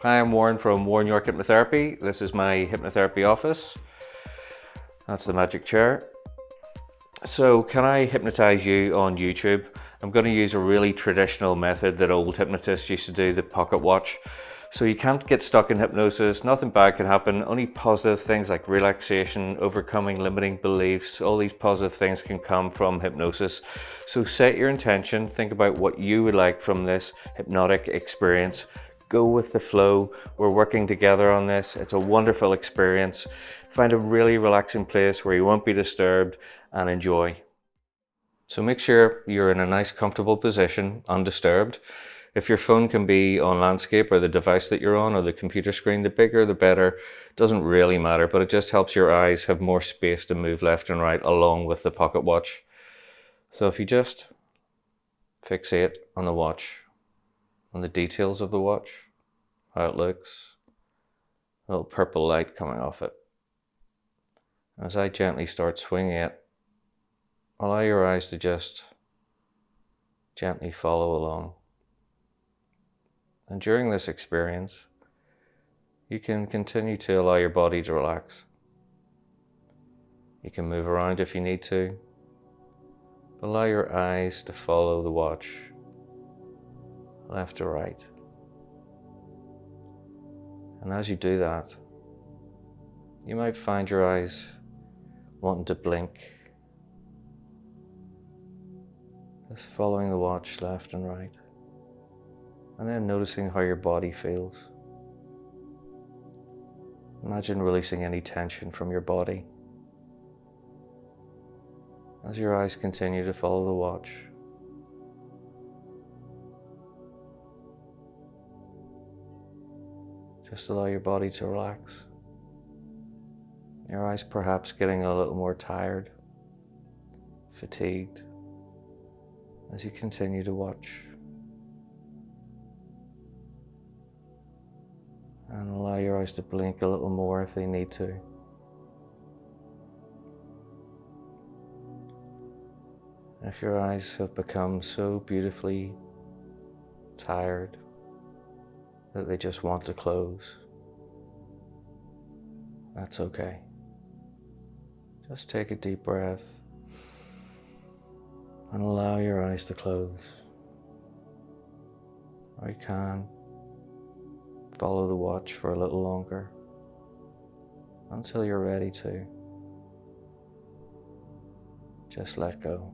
Hi, I'm Warren from Warren York Hypnotherapy. This is my hypnotherapy office. That's the magic chair. So, can I hypnotize you on YouTube? I'm going to use a really traditional method that old hypnotists used to do, the pocket watch. So you can't get stuck in hypnosis, nothing bad can happen, only positive things like relaxation, overcoming limiting beliefs, all these positive things can come from hypnosis. So set your intention, think about what you would like from this hypnotic experience. Go with the flow. We're working together on this. It's a wonderful experience. Find a really relaxing place where you won't be disturbed and enjoy. So make sure you're in a nice comfortable position, undisturbed. If your phone can be on landscape or the device that you're on or the computer screen, the bigger the better. Doesn't really matter, but it just helps your eyes have more space to move left and right along with the pocket watch. So if you just fixate on the watch, on the details of the watch, how it looks, a little purple light coming off it. As I gently start swinging it, allow your eyes to just gently follow along. And during this experience, you can continue to allow your body to relax. You can move around if you need to. Allow your eyes to follow the watch, left to right. And as you do that, you might find your eyes wanting to blink. Just following the watch left and right. And then noticing how your body feels. Imagine releasing any tension from your body. As your eyes continue to follow the watch, just allow your body to relax. Your eyes perhaps getting a little more tired, fatigued, as you continue to watch. And allow your eyes to blink a little more if they need to. If your eyes have become so beautifully tired that they just want to close, that's okay. Just take a deep breath and allow your eyes to close. Or you can follow the watch for a little longer until you're ready to just let go.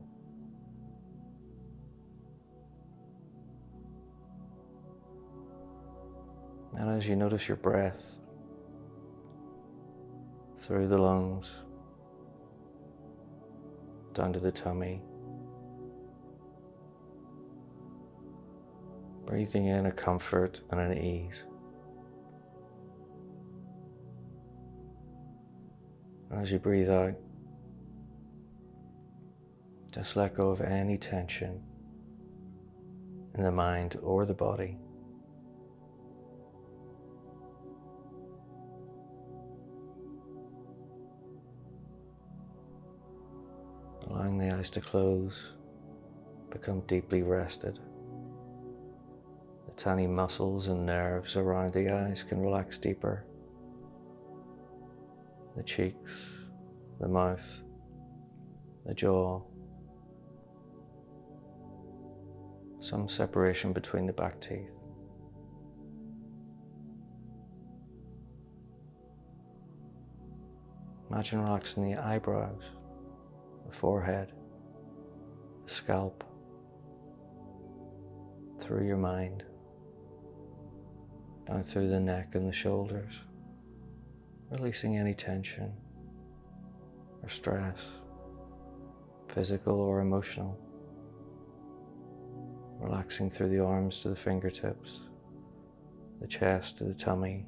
And as you notice your breath through the lungs, down to the tummy, breathing in a comfort and an ease. And as you breathe out, just let go of any tension in the mind or the body. Allowing the eyes to close, become deeply rested. The tiny muscles and nerves around the eyes can relax deeper. The cheeks, the mouth, the jaw. Some separation between the back teeth. Imagine relaxing the eyebrows, the forehead, the scalp, through your mind, down through the neck and the shoulders, releasing any tension or stress, physical or emotional, relaxing through the arms to the fingertips, the chest to the tummy,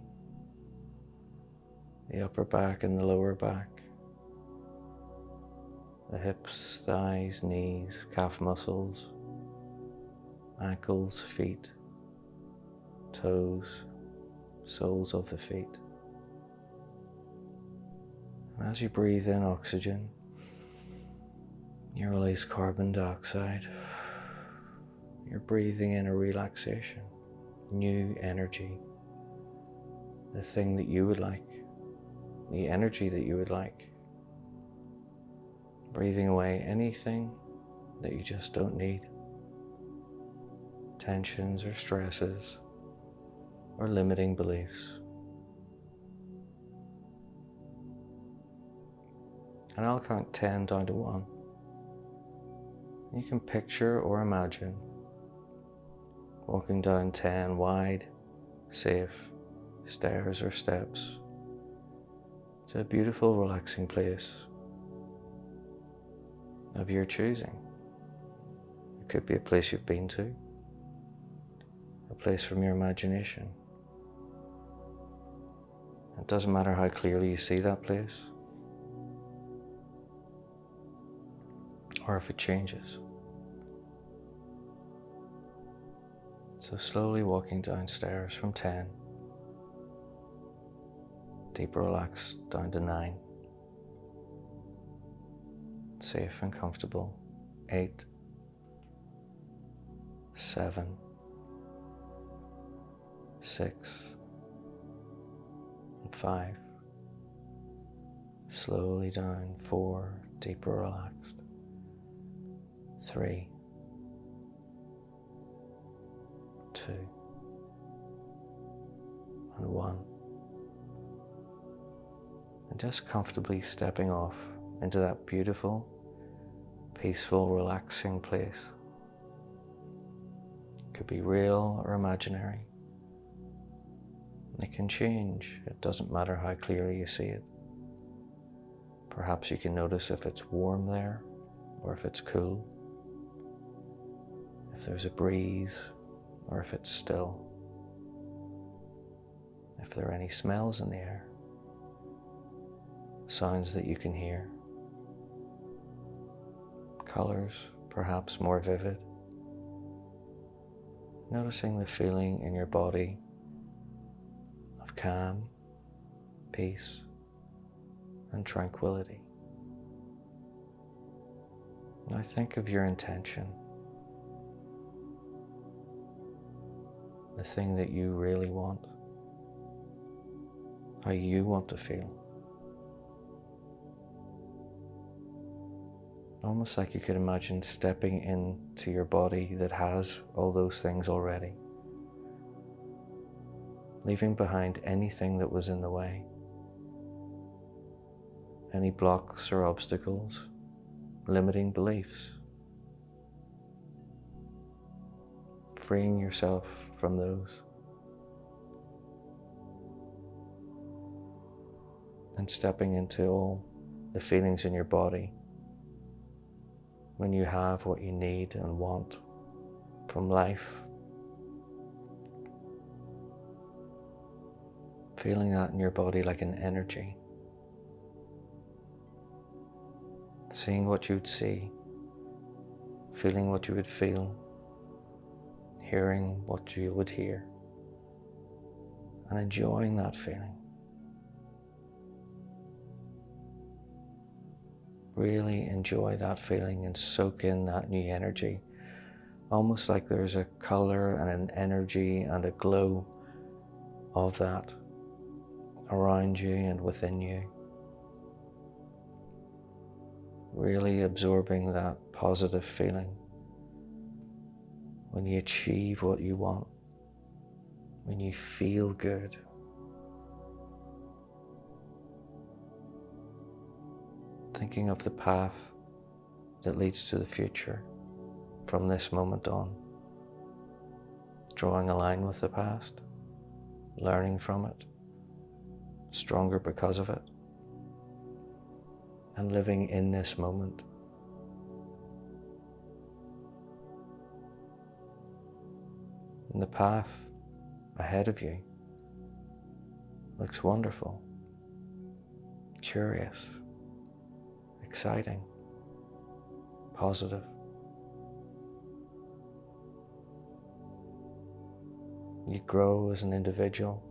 the upper back and the lower back, the hips, thighs, knees, calf muscles, ankles, feet, toes, soles of the feet. And as you breathe in oxygen, you release carbon dioxide. You're breathing in a relaxation, new energy, the thing that you would like, the energy that you would like. Breathing away anything that you just don't need. Tensions or stresses or limiting beliefs. And I'll count 10 down to 1. You can picture or imagine walking down 10 wide, safe stairs or steps to a beautiful, relaxing place of your choosing. It could be a place you've been to, a place from your imagination. It doesn't matter how clearly you see that place, or if it changes. So slowly walking downstairs from 10, deeper relaxed down to 9, safe and comfortable, 8, 7, 6, and 5, slowly down 4, deeper relaxed, 3, 2, and 1, and just comfortably stepping off into that beautiful, peaceful, relaxing place. It could be real or imaginary. It can change. It doesn't matter how clearly you see it. Perhaps you can notice if it's warm there or if it's cool, if there's a breeze or if it's still, if there are any smells in the air, sounds that you can hear, colors perhaps more vivid. Noticing the feeling in your body of calm, peace, and tranquility. Now think of your intention, the thing that you really want, how you want to feel. Almost like you could imagine stepping into your body that has all those things already, leaving behind anything that was in the way, any blocks or obstacles, limiting beliefs, freeing yourself from those, and stepping into all the feelings in your body when you have what you need and want from life. Feeling that in your body like an energy. Seeing what you would see, feeling what you would feel, hearing what you would hear, and enjoying that feeling. Really enjoy that feeling and soak in that new energy, almost like there's a color and an energy and a glow of that around you and within you. Really absorbing that positive feeling when you achieve what you want, when you feel good. Thinking of the path that leads to the future from this moment on. Drawing a line with the past, learning from it, stronger because of it, and living in this moment. And the path ahead of you looks wonderful, curious, exciting, positive. You grow as an individual.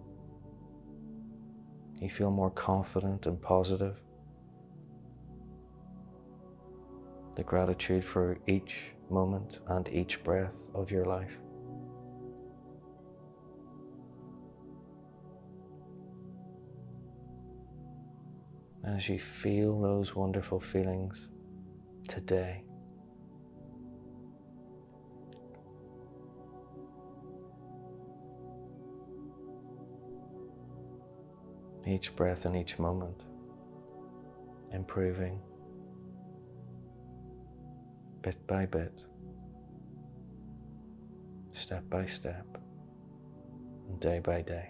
You feel more confident and positive. The gratitude for each moment and each breath of your life. as you feel those wonderful feelings today. Each breath and each moment improving bit by bit, step by step, and day by day.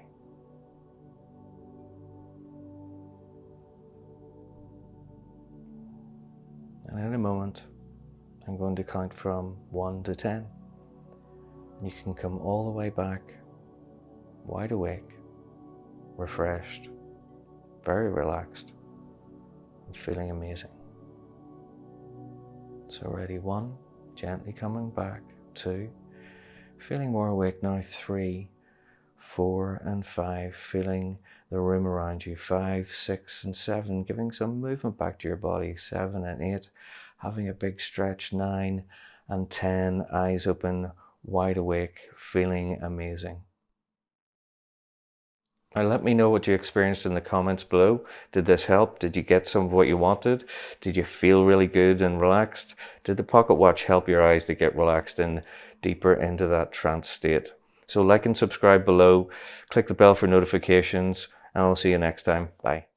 And in a moment, I'm going to count from 1 to 10. And you can come all the way back, wide awake, refreshed, very relaxed, and feeling amazing. So ready, 1, gently coming back, 2, feeling more awake now, 3, 4 and 5, feeling the room around you, 5, 6 and 7, giving some movement back to your body, 7 and 8, having a big stretch, 9 and 10, eyes open, wide awake, feeling amazing. Now let me know what you experienced in the comments below. Did this help? Did you get some of what you wanted? Did you feel really good and relaxed? Did the pocket watch help your eyes to get relaxed and deeper into that trance state? So like and subscribe below, click the bell for notifications, and I'll see you next time. Bye.